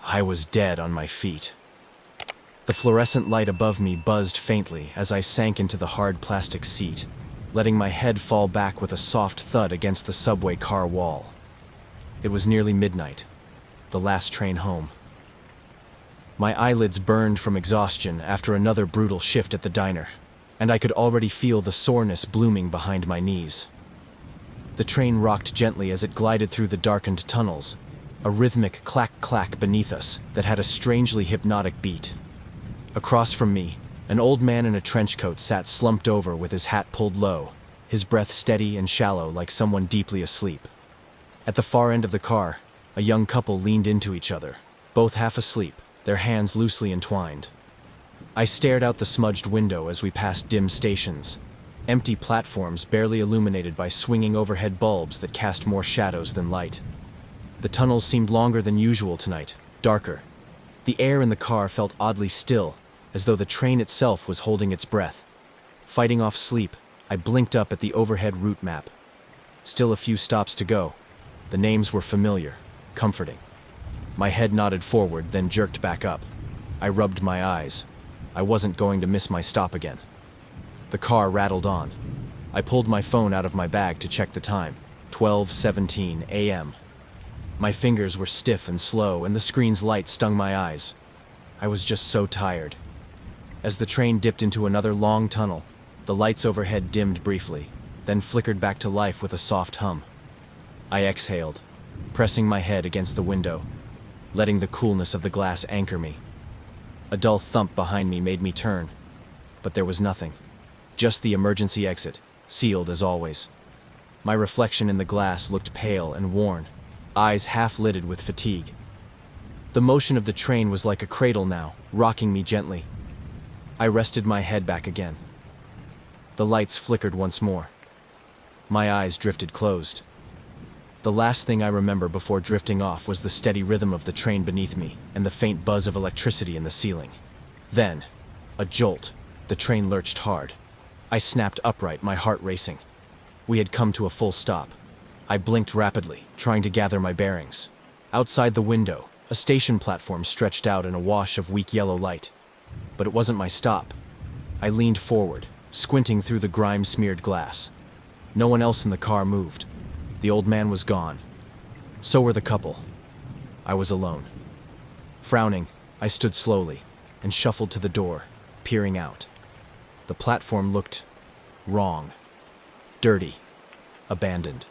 I was dead on my feet. The fluorescent light above me buzzed faintly as I sank into the hard plastic seat, letting my head fall back with a soft thud against the subway car wall. It was nearly midnight, the last train home. My eyelids burned from exhaustion after another brutal shift at the diner, and I could already feel the soreness blooming behind my knees. The train rocked gently as it glided through the darkened tunnels, a rhythmic clack-clack beneath us that had a strangely hypnotic beat. Across from me, an old man in a trench coat sat slumped over with his hat pulled low, his breath steady and shallow like someone deeply asleep. At the far end of the car, a young couple leaned into each other, both half asleep, their hands loosely entwined. I stared out the smudged window as we passed dim stations, empty platforms barely illuminated by swinging overhead bulbs that cast more shadows than light. The tunnels seemed longer than usual tonight, darker. The air in the car felt oddly still, as though the train itself was holding its breath. Fighting off sleep, I blinked up at the overhead route map. Still a few stops to go. The names were familiar, comforting. My head nodded forward, then jerked back up. I rubbed my eyes. I wasn't going to miss my stop again. The car rattled on. I pulled my phone out of my bag to check the time. 12:17 a.m. My fingers were stiff and slow, and the screen's light stung my eyes. I was just so tired. As the train dipped into another long tunnel, the lights overhead dimmed briefly, then flickered back to life with a soft hum. I exhaled, pressing my head against the window, letting the coolness of the glass anchor me. A dull thump behind me made me turn, but there was nothing. Just the emergency exit, sealed as always. My reflection in the glass looked pale and worn, eyes half-lidded with fatigue. The motion of the train was like a cradle now, rocking me gently. I rested my head back again. The lights flickered once more. My eyes drifted closed. The last thing I remember before drifting off was the steady rhythm of the train beneath me and the faint buzz of electricity in the ceiling. Then, a jolt. The train lurched hard. I snapped upright, my heart racing. We had come to a full stop. I blinked rapidly, trying to gather my bearings. Outside the window, a station platform stretched out in a wash of weak yellow light. But it wasn't my stop. I leaned forward, squinting through the grime-smeared glass. No one else in the car moved. The old man was gone. So were the couple. I was alone. Frowning, I stood slowly and shuffled to the door, peering out. The platform looked wrong. Dirty. Abandoned.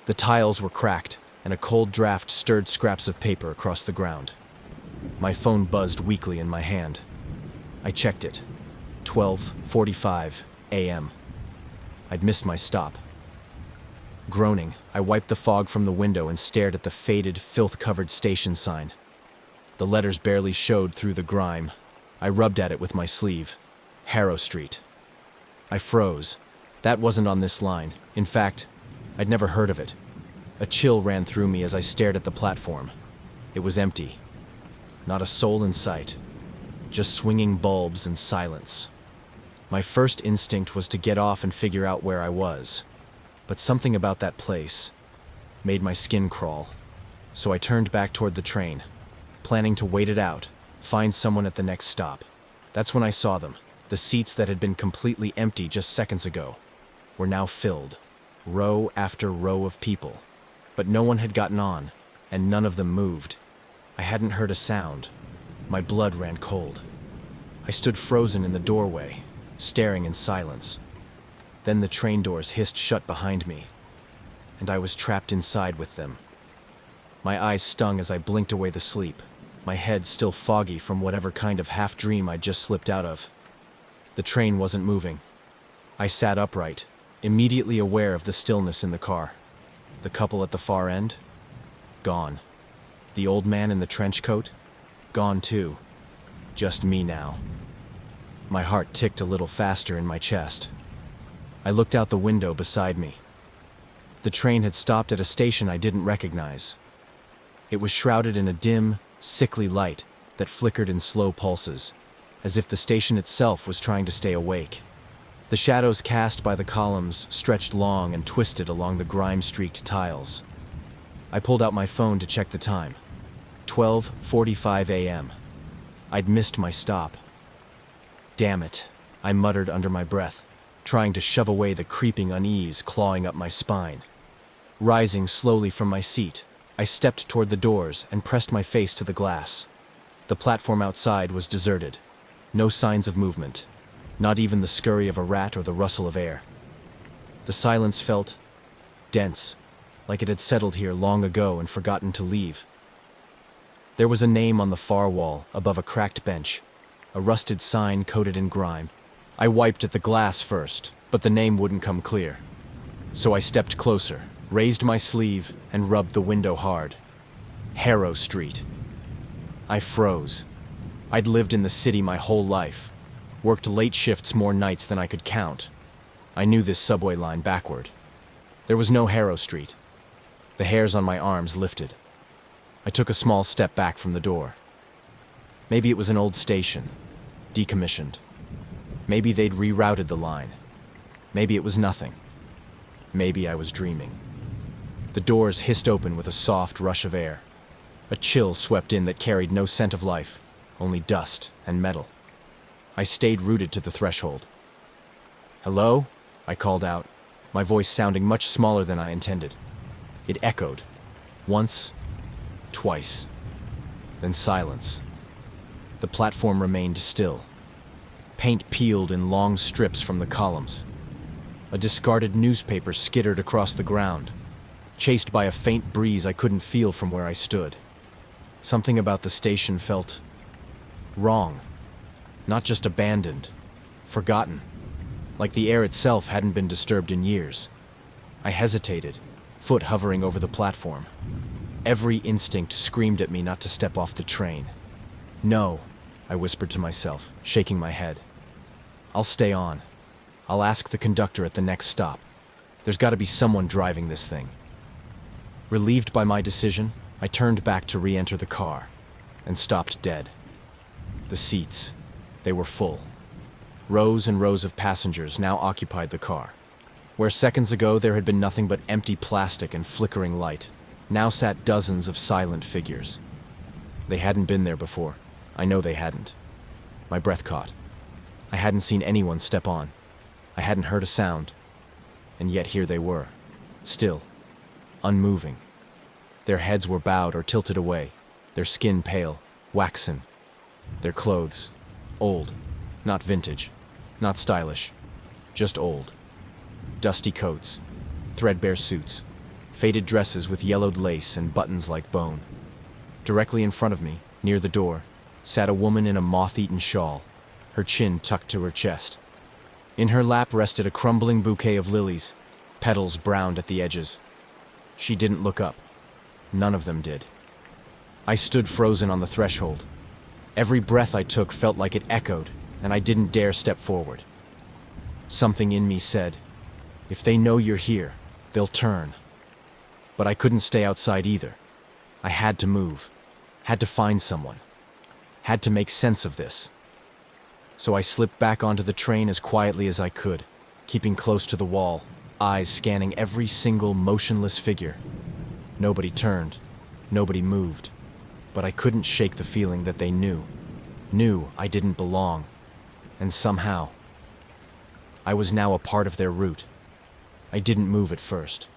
The tiles were cracked, and a cold draft stirred scraps of paper across the ground. My phone buzzed weakly in my hand. I checked it. 12:45 a.m. I'd missed my stop. Groaning, I wiped the fog from the window and stared at the faded, filth-covered station sign. The letters barely showed through the grime. I rubbed at it with my sleeve. Harrow Street. I froze. That wasn't on this line. In fact, I'd never heard of it. A chill ran through me as I stared at the platform. It was empty. Not a soul in sight. Just swinging bulbs and silence. My first instinct was to get off and figure out where I was. But something about that place made my skin crawl. So I turned back toward the train, planning to wait it out, find someone at the next stop. That's when I saw them. The seats that had been completely empty just seconds ago were now filled. Row after row of people. But no one had gotten on, and none of them moved. I hadn't heard a sound. My blood ran cold. I stood frozen in the doorway, staring in silence. Then the train doors hissed shut behind me, and I was trapped inside with them. My eyes stung as I blinked away the sleep, my head still foggy from whatever kind of half-dream I'd just slipped out of. The train wasn't moving. I sat upright, immediately aware of the stillness in the car. The couple at the far end? Gone. The old man in the trench coat? Gone too. Just me now. My heart ticked a little faster in my chest. I looked out the window beside me. The train had stopped at a station I didn't recognize. It was shrouded in a dim, sickly light that flickered in slow pulses, as if the station itself was trying to stay awake. The shadows cast by the columns stretched long and twisted along the grime-streaked tiles. I pulled out my phone to check the time. 12:45 a.m. I'd missed my stop. Damn it, I muttered under my breath, trying to shove away the creeping unease clawing up my spine. Rising slowly from my seat, I stepped toward the doors and pressed my face to the glass. The platform outside was deserted. No signs of movement, not even the scurry of a rat or the rustle of air. The silence felt dense, like it had settled here long ago and forgotten to leave. There was a name on the far wall above a cracked bench, a rusted sign coated in grime. I wiped at the glass first, but the name wouldn't come clear. So I stepped closer, raised my sleeve, and rubbed the window hard. Harrow Street. I froze. I'd lived in the city my whole life, worked late shifts more nights than I could count. I knew this subway line backward. There was no Harrow Street. The hairs on my arms lifted. I took a small step back from the door. Maybe it was an old station, decommissioned. Maybe they'd rerouted the line. Maybe it was nothing. Maybe I was dreaming. The doors hissed open with a soft rush of air. A chill swept in that carried no scent of life, only dust and metal. I stayed rooted to the threshold. "Hello?" I called out, my voice sounding much smaller than I intended. It echoed. Once, twice, then silence. The platform remained still. Paint peeled in long strips from the columns. A discarded newspaper skittered across the ground, chased by a faint breeze I couldn't feel from where I stood. Something about the station felt wrong. Not just abandoned, forgotten, like the air itself hadn't been disturbed in years. I hesitated, foot hovering over the platform. Every instinct screamed at me not to step off the train. "No," I whispered to myself, shaking my head. "I'll stay on. I'll ask the conductor at the next stop. There's got to be someone driving this thing." Relieved by my decision, I turned back to re-enter the car and stopped dead. The seats, they were full. Rows and rows of passengers now occupied the car. Where seconds ago there had been nothing but empty plastic and flickering light, now sat dozens of silent figures. They hadn't been there before. I know they hadn't. My breath caught. I hadn't seen anyone step on. I hadn't heard a sound. And yet here they were, still, unmoving. Their heads were bowed or tilted away, their skin pale, waxen. Their clothes, old, not vintage, not stylish, just old. Dusty coats, threadbare suits, faded dresses with yellowed lace and buttons like bone. Directly in front of me, near the door, sat a woman in a moth-eaten shawl, her chin tucked to her chest. In her lap rested a crumbling bouquet of lilies, petals browned at the edges. She didn't look up. None of them did. I stood frozen on the threshold. Every breath I took felt like it echoed, and I didn't dare step forward. Something in me said, "If they know you're here, they'll turn." But I couldn't stay outside either. I had to move, had to find someone, had to make sense of this. So I slipped back onto the train as quietly as I could, keeping close to the wall, eyes scanning every single motionless figure. Nobody turned, nobody moved, but I couldn't shake the feeling that they knew I didn't belong, and somehow, I was now a part of their route. I didn't move at first.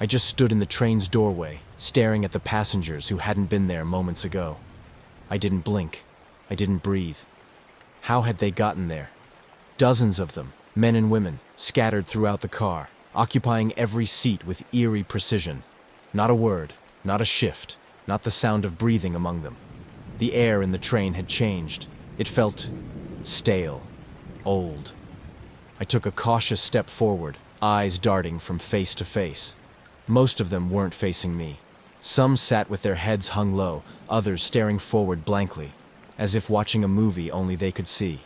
I just stood in the train's doorway, staring at the passengers who hadn't been there moments ago. I didn't blink. I didn't breathe. How had they gotten there? Dozens of them, men and women, scattered throughout the car, occupying every seat with eerie precision. Not a word, not a shift, not the sound of breathing among them. The air in the train had changed. It felt stale, old. I took a cautious step forward, eyes darting from face to face. Most of them weren't facing me. Some sat with their heads hung low, others staring forward blankly, as if watching a movie only they could see.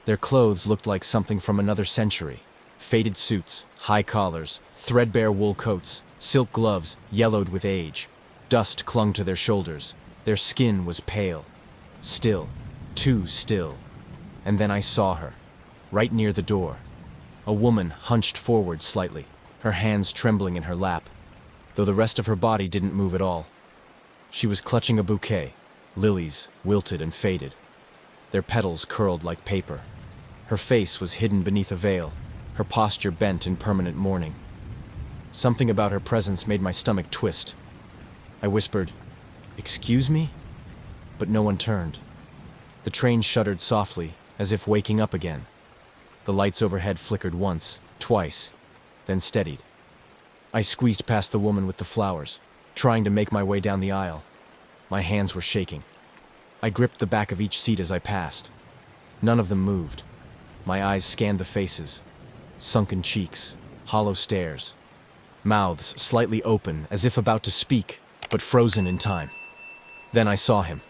Their clothes looked like something from another century. Faded suits, high collars, threadbare wool coats, silk gloves yellowed with age. Dust clung to their shoulders. Their skin was pale. Still, too still. And then I saw her, right near the door. A woman hunched forward slightly, her hands trembling in her lap, though the rest of her body didn't move at all. She was clutching a bouquet, Lilies, wilted and faded. Their petals curled like paper. Her face was hidden beneath a veil, her posture bent in permanent mourning. Something about her presence made my stomach twist. I whispered, "Excuse me?" But no one turned. The train shuddered softly, as if waking up again. The lights overhead flickered once, twice, then steadied. I squeezed past the woman with the flowers, trying to make my way down the aisle. My hands were shaking. I gripped the back of each seat as I passed. None of them moved. My eyes scanned the faces. Sunken cheeks, hollow stares. Mouths slightly open, as if about to speak, but frozen in time. Then I saw him,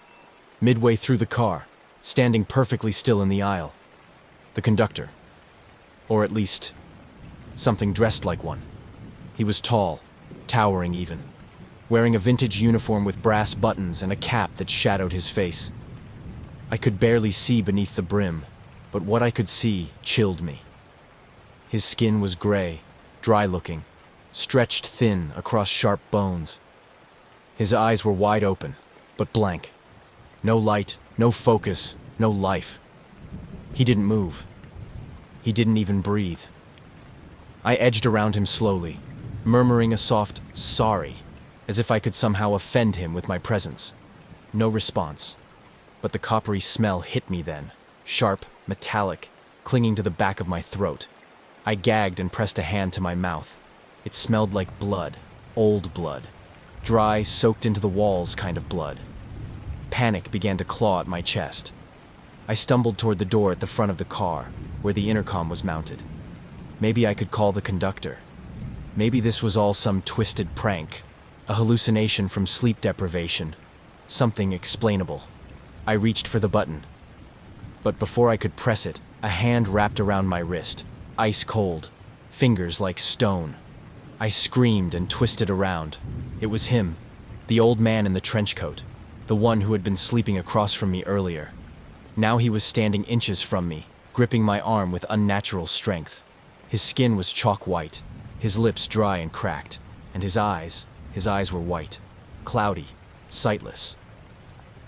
midway through the car, standing perfectly still in the aisle. The conductor. Or at least, something dressed like one. He was tall, towering even, wearing a vintage uniform with brass buttons and a cap that shadowed his face. I could barely see beneath the brim, but what I could see chilled me. His skin was gray, dry-looking, stretched thin across sharp bones. His eyes were wide open, but blank. No light, no focus, no life. He didn't move. He didn't even breathe. I edged around him slowly, murmuring a soft "sorry," as if I could somehow offend him with my presence. No response. But the coppery smell hit me then, sharp, metallic, clinging to the back of my throat. I gagged and pressed a hand to my mouth. It smelled like blood, old blood, dry, soaked into the walls kind of blood. Panic began to claw at my chest. I stumbled toward the door at the front of the car, where the intercom was mounted. Maybe I could call the conductor. Maybe this was all some twisted prank, a hallucination from sleep deprivation, something explainable. I reached for the button. But before I could press it, a hand wrapped around my wrist, ice cold, fingers like stone. I screamed and twisted around. It was him, the old man in the trench coat, the one who had been sleeping across from me earlier. Now he was standing inches from me, gripping my arm with unnatural strength. His skin was chalk white, his lips dry and cracked, and his eyes were white, cloudy, sightless.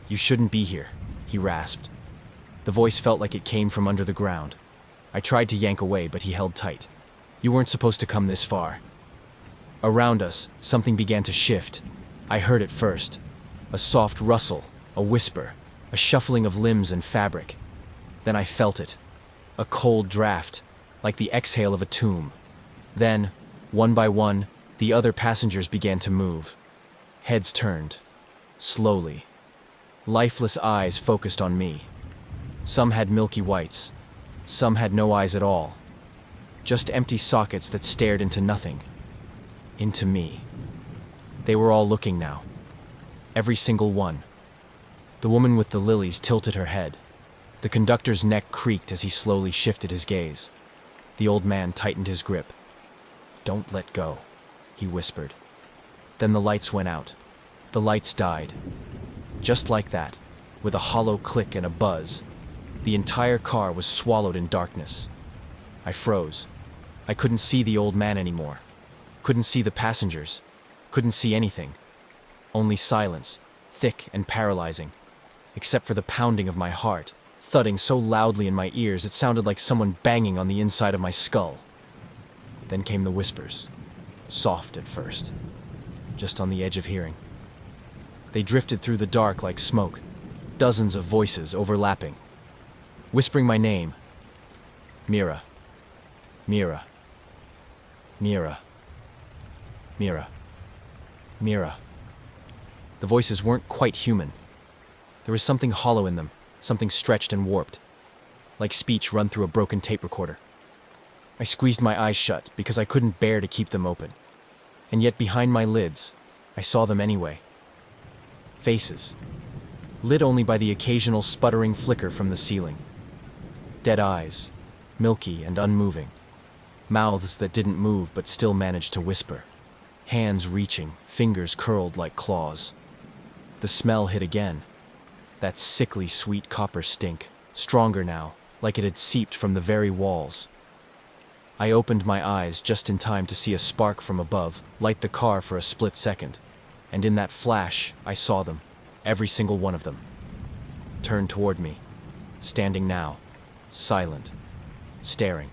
"You shouldn't be here," he rasped. The voice felt like it came from under the ground. I tried to yank away, but he held tight. "You weren't supposed to come this far." Around us, something began to shift. I heard it first. A soft rustle, a whisper, a shuffling of limbs and fabric. Then I felt it. A cold draft, like the exhale of a tomb. Then, one by one, the other passengers began to move. Heads turned. Slowly. Lifeless eyes focused on me. Some had milky whites. Some had no eyes at all. Just empty sockets that stared into nothing. Into me. They were all looking now. Every single one. The woman with the lilies tilted her head. The conductor's neck creaked as he slowly shifted his gaze. The old man tightened his grip. "Don't let go," he whispered. Then the lights went out. The lights died. Just like that, with a hollow click and a buzz, the entire car was swallowed in darkness. I froze. I couldn't see the old man anymore. Couldn't see the passengers. Couldn't see anything. Only silence, thick and paralyzing, except for the pounding of my heart, thudding so loudly in my ears it sounded like someone banging on the inside of my skull. Then came the whispers, soft at first, just on the edge of hearing. They drifted through the dark like smoke, dozens of voices overlapping, whispering my name. Mira. Mira. Mira. Mira. Mira. The voices weren't quite human. There was something hollow in them, something stretched and warped, like speech run through a broken tape recorder. I squeezed my eyes shut because I couldn't bear to keep them open. And yet behind my lids, I saw them anyway. Faces, lit only by the occasional sputtering flicker from the ceiling. Dead eyes, milky and unmoving. Mouths that didn't move but still managed to whisper. Hands reaching, fingers curled like claws. The smell hit again. That sickly sweet copper stink, stronger now, like it had seeped from the very walls. I opened my eyes just in time to see a spark from above light the car for a split second, and in that flash, I saw them. every single one of them. Turned toward me, standing now, silent, staring.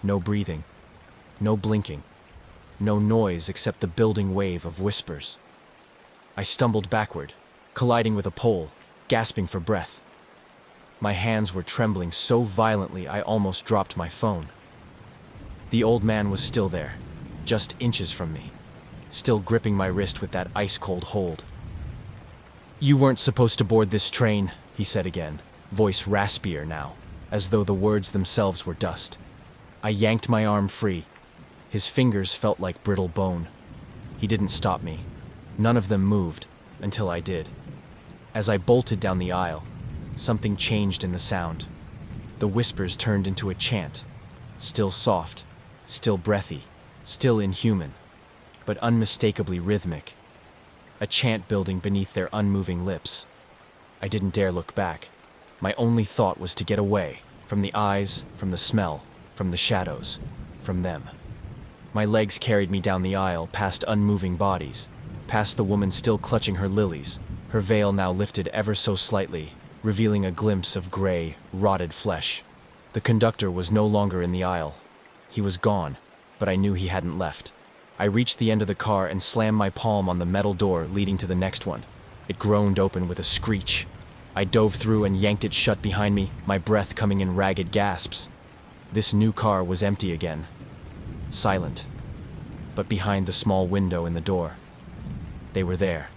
No breathing, no blinking, no noise except the building wave of whispers. I stumbled backward, colliding with a pole, gasping for breath. My hands were trembling so violently I almost dropped my phone. The old man was still there, just inches from me, still gripping my wrist with that ice-cold hold. "You weren't supposed to board this train," he said again, voice raspier now, as though the words themselves were dust. I yanked my arm free. His fingers felt like brittle bone. He didn't stop me. None of them moved, until I did. As I bolted down the aisle, something changed in the sound. The whispers turned into a chant, still soft, still breathy, still inhuman, but unmistakably rhythmic. A chant building beneath their unmoving lips. I didn't dare look back. My only thought was to get away, from the eyes, from the smell, from the shadows, from them. My legs carried me down the aisle, past unmoving bodies, past the woman still clutching her lilies, her veil now lifted ever so slightly, revealing a glimpse of gray, rotted flesh. The conductor was no longer in the aisle. He was gone, but I knew he hadn't left. I reached the end of the car and slammed my palm on the metal door leading to the next one. It groaned open with a screech. I dove through and yanked it shut behind me, my breath coming in ragged gasps. This new car was empty again. Silent. But behind the small window in the door, they were there,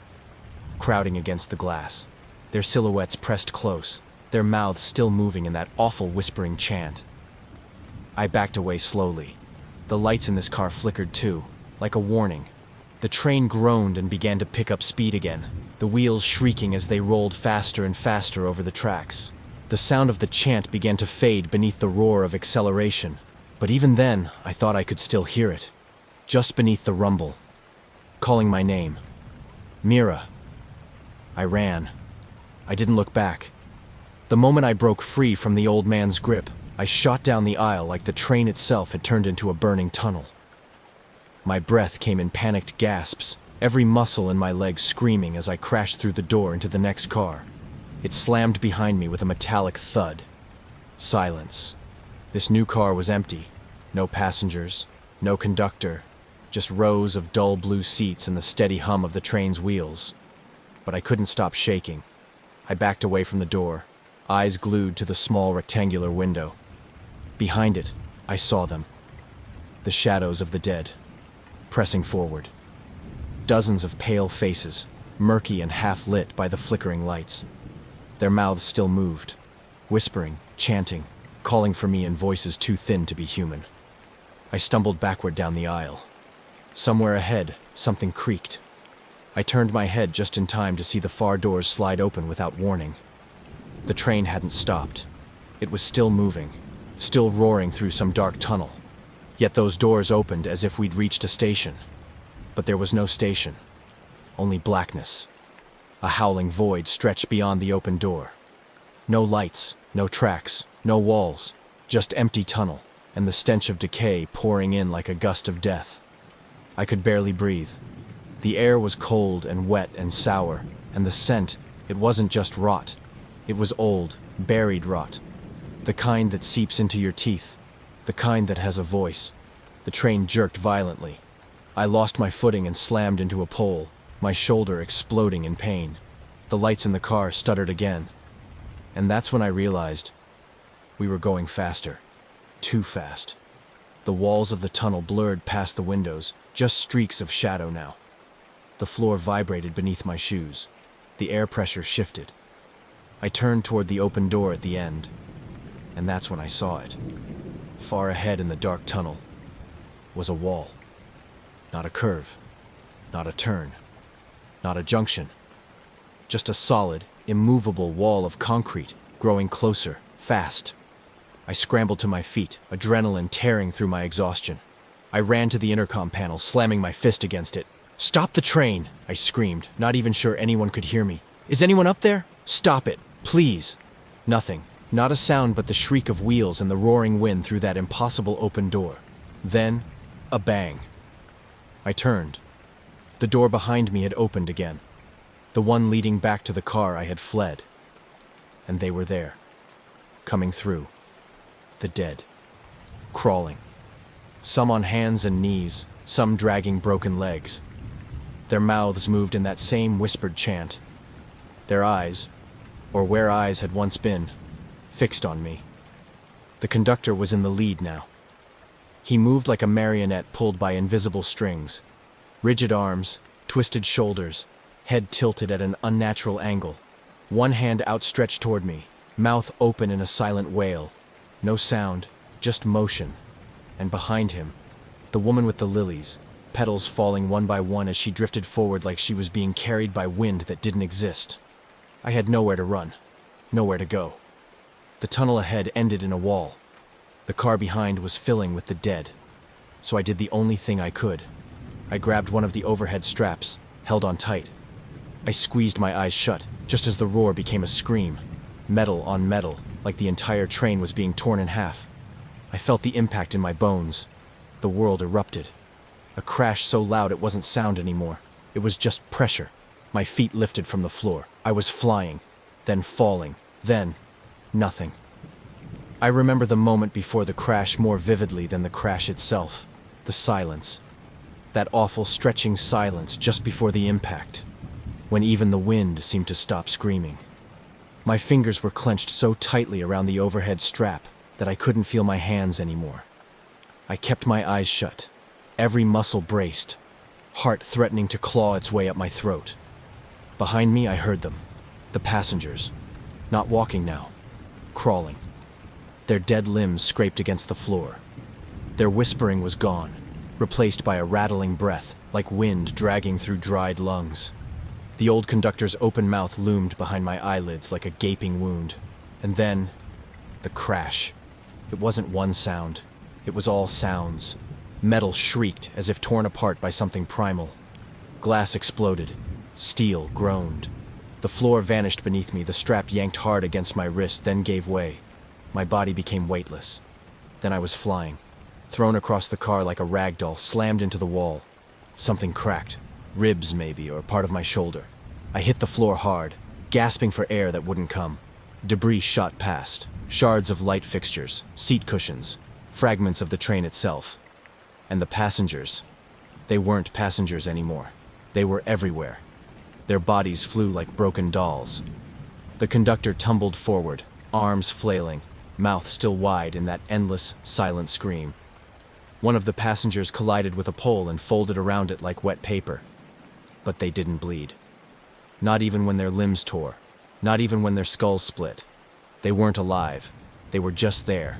crowding against the glass, their silhouettes pressed close, their mouths still moving in that awful whispering chant. I backed away slowly. The lights in this car flickered too, like a warning. The train groaned and began to pick up speed again, the wheels shrieking as they rolled faster and faster over the tracks. The sound of the chant began to fade beneath the roar of acceleration, but even then, I thought I could still hear it, just beneath the rumble, calling my name. Mira. I ran. I didn't look back. The moment I broke free from the old man's grip, I shot down the aisle like the train itself had turned into a burning tunnel. My breath came in panicked gasps, every muscle in my legs screaming as I crashed through the door into the next car. It slammed behind me with a metallic thud. Silence. This new car was empty. No passengers, no conductor, just rows of dull blue seats and the steady hum of the train's wheels. But I couldn't stop shaking. I backed away from the door, eyes glued to the small rectangular window. Behind it, I saw them. The shadows of the dead, pressing forward. Dozens of pale faces, murky and half-lit by the flickering lights. Their mouths still moved, whispering, chanting, calling for me in voices too thin to be human. I stumbled backward down the aisle. Somewhere ahead, something creaked. I turned my head just in time to see the far doors slide open without warning. The train hadn't stopped. It was still moving, still roaring through some dark tunnel. Yet those doors opened as if we'd reached a station. But there was no station, only blackness. A howling void stretched beyond the open door. No lights, no tracks, no walls, just empty tunnel, and the stench of decay pouring in like a gust of death. I could barely breathe. The air was cold and wet and sour, and the scent, it wasn't just rot. It was old, buried rot. The kind that seeps into your teeth, the kind that has a voice. The train jerked violently. I lost my footing and slammed into a pole, my shoulder exploding in pain. The lights in the car stuttered again. And that's when I realized we were going faster. Too fast. The walls of the tunnel blurred past the windows, just streaks of shadow now. The floor vibrated beneath my shoes. The air pressure shifted. I turned toward the open door at the end, and that's when I saw it. Far ahead in the dark tunnel was a wall. Not a curve, not a turn, not a junction. Just a solid, immovable wall of concrete, growing closer, fast. I scrambled to my feet, adrenaline tearing through my exhaustion. I ran to the intercom panel, slamming my fist against it. "Stop the train!" I screamed, not even sure anyone could hear me. "Is anyone up there? Stop it, please!" Nothing. Not a sound but the shriek of wheels and the roaring wind through that impossible open door. Then, a bang. I turned. The door behind me had opened again. the one leading back to the car I had fled. And they were there, coming through, the dead, crawling, some on hands and knees, some dragging broken legs. Their mouths moved in that same whispered chant. Their eyes, or where eyes had once been, fixed on me. The conductor was in the lead now. He moved like a marionette pulled by invisible strings. Rigid arms, twisted shoulders, head tilted at an unnatural angle. One hand outstretched toward me, mouth open in a silent wail. No sound, just motion. And behind him, the woman with the lilies, petals falling one by one as she drifted forward like she was being carried by wind that didn't exist. I had nowhere to run, nowhere to go. The tunnel ahead ended in a wall. The car behind was filling with the dead. So I did the only thing I could. I grabbed one of the overhead straps, held on tight. I squeezed my eyes shut, just as the roar became a scream. Metal on metal, like the entire train was being torn in half. I felt the impact in my bones. The world erupted. A crash so loud it wasn't sound anymore. It was just pressure. My feet lifted from the floor. I was flying, then falling, then nothing. I remember the moment before the crash more vividly than the crash itself. The silence. That awful stretching silence just before the impact, when even the wind seemed to stop screaming. My fingers were clenched so tightly around the overhead strap that I couldn't feel my hands anymore. I kept my eyes shut, every muscle braced, heart threatening to claw its way up my throat. Behind me, I heard them, the passengers, not walking now, crawling. Their dead limbs scraped against the floor. Their whispering was gone, replaced by a rattling breath, like wind dragging through dried lungs. The old conductor's open mouth loomed behind my eyelids like a gaping wound. And then, the crash. It wasn't one sound. It was all sounds. Metal shrieked as if torn apart by something primal. Glass exploded. Steel groaned. The floor vanished beneath me, the strap yanked hard against my wrist, then gave way. My body became weightless. Then I was flying, thrown across the car like a rag doll, slammed into the wall. Something cracked. Ribs, maybe, or part of my shoulder. I hit the floor hard, gasping for air that wouldn't come. Debris shot past. Shards of light fixtures, seat cushions, fragments of the train itself. And the passengers. They weren't passengers anymore. They were everywhere. Their bodies flew like broken dolls. The conductor tumbled forward, arms flailing, mouth still wide in that endless, silent scream. One of the passengers collided with a pole and folded around it like wet paper. But they didn't bleed. Not even when their limbs tore. Not even when their skulls split. They weren't alive. They were just there.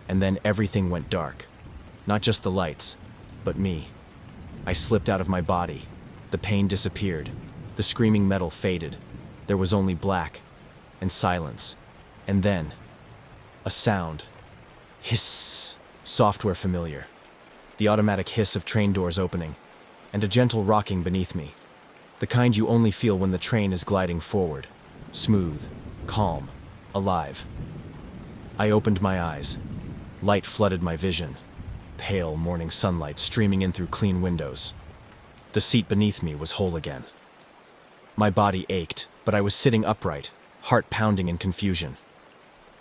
And then everything went dark. Not just the lights, but me. I slipped out of my body. The pain disappeared. The screaming metal faded. There was only black and silence. And then, a sound. Hiss. Software familiar. The automatic hiss of train doors opening. And a gentle rocking beneath me. The kind you only feel when the train is gliding forward. Smooth, calm, alive. I opened my eyes. Light flooded my vision. Pale morning sunlight streaming in through clean windows. The seat beneath me was whole again. My body ached, but I was sitting upright, heart pounding in confusion.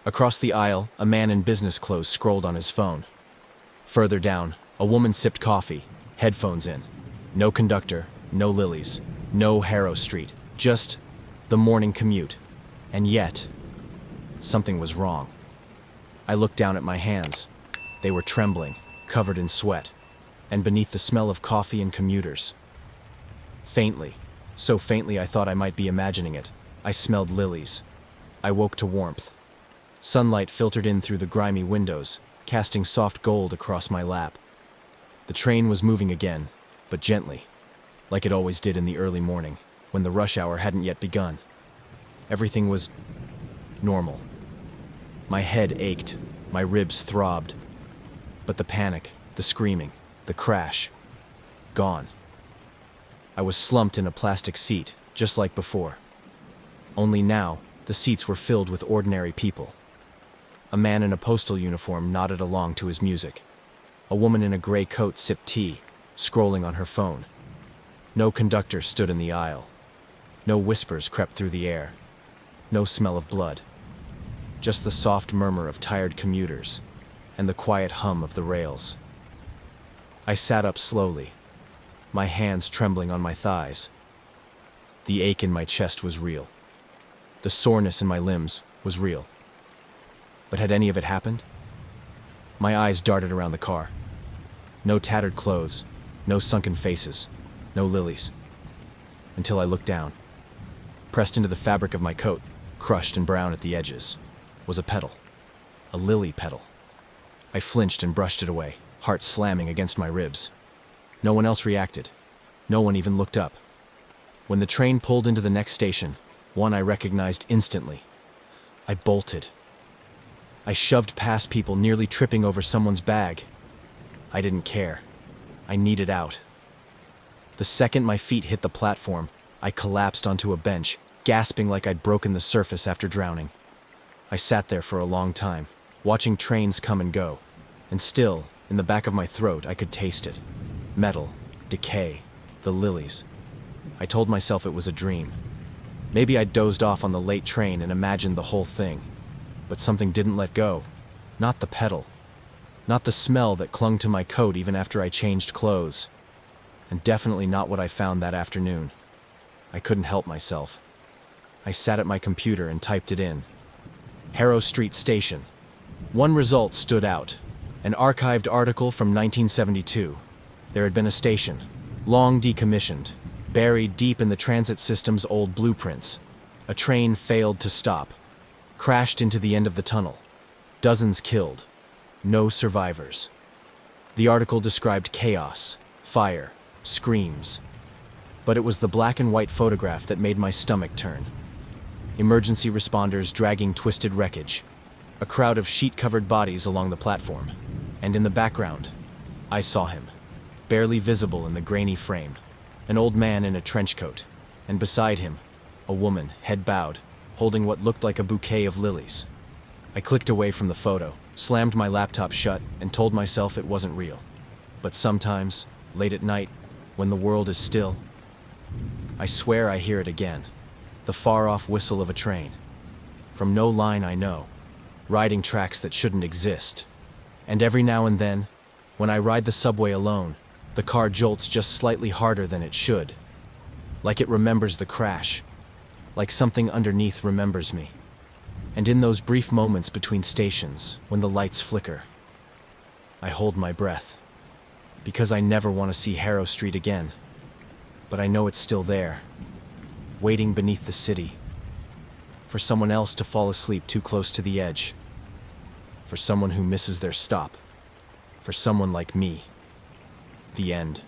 Across the aisle, a man in business clothes scrolled on his phone. Further down, a woman sipped coffee, headphones in. No conductor, no lilies, no Harrow Street, just the morning commute. And yet, something was wrong. I looked down at my hands. They were trembling, covered in sweat, and beneath the smell of coffee and commuters. Faintly, so faintly I thought I might be imagining it, I smelled lilies. I woke to warmth. Sunlight filtered in through the grimy windows, casting soft gold across my lap. The train was moving again, but gently, like it always did in the early morning, when the rush hour hadn't yet begun. Everything was normal. My head ached, my ribs throbbed. But the panic, the screaming, the crash, gone. I was slumped in a plastic seat, just like before. Only now, the seats were filled with ordinary people. A man in a postal uniform nodded along to his music. A woman in a gray coat sipped tea, scrolling on her phone. No conductor stood in the aisle. No whispers crept through the air. No smell of blood. Just the soft murmur of tired commuters and the quiet hum of the rails. I sat up slowly, my hands trembling on my thighs. The ache in my chest was real. The soreness in my limbs was real. But had any of it happened? My eyes darted around the car. No tattered clothes, no sunken faces, no lilies. Until I looked down. Pressed into the fabric of my coat, crushed and brown at the edges, was a petal. A lily petal. I flinched and brushed it away, heart slamming against my ribs. No one else reacted. No one even looked up. When the train pulled into the next station, one I recognized instantly, I bolted. I shoved past people, nearly tripping over someone's bag. I didn't care. I needed out. The second my feet hit the platform, I collapsed onto a bench, gasping like I'd broken the surface after drowning. I sat there for a long time, watching trains come and go, and still, in the back of my throat, I could taste it. Metal, decay, the lilies. I told myself it was a dream. Maybe I'd dozed off on the late train and imagined the whole thing. But something didn't let go. Not the petal. Not the smell that clung to my coat even after I changed clothes. And definitely not what I found that afternoon. I couldn't help myself. I sat at my computer and typed it in. Harrow Street Station. One result stood out. An archived article from 1972. There had been a station, long decommissioned, buried deep in the transit system's old blueprints. A train failed to stop. Crashed into the end of the tunnel. Dozens killed. No survivors. The article described chaos, fire, screams. But it was the black and white photograph that made my stomach turn. Emergency responders dragging twisted wreckage. A crowd of sheet-covered bodies along the platform. And in the background, I saw him, barely visible in the grainy frame. An old man in a trench coat. And beside him, a woman, head bowed, holding what looked like a bouquet of lilies. I clicked away from the photo, slammed my laptop shut, and told myself it wasn't real. But sometimes, late at night, when the world is still, I swear I hear it again. The far-off whistle of a train. From no line I know, riding tracks that shouldn't exist. And every now and then, when I ride the subway alone, the car jolts just slightly harder than it should. Like it remembers the crash. Like something underneath remembers me. And in those brief moments between stations, when the lights flicker, I hold my breath. Because I never want to see Harrow Street again. But I know it's still there, waiting beneath the city, for someone else to fall asleep too close to the edge, for someone who misses their stop, for someone like me. The end.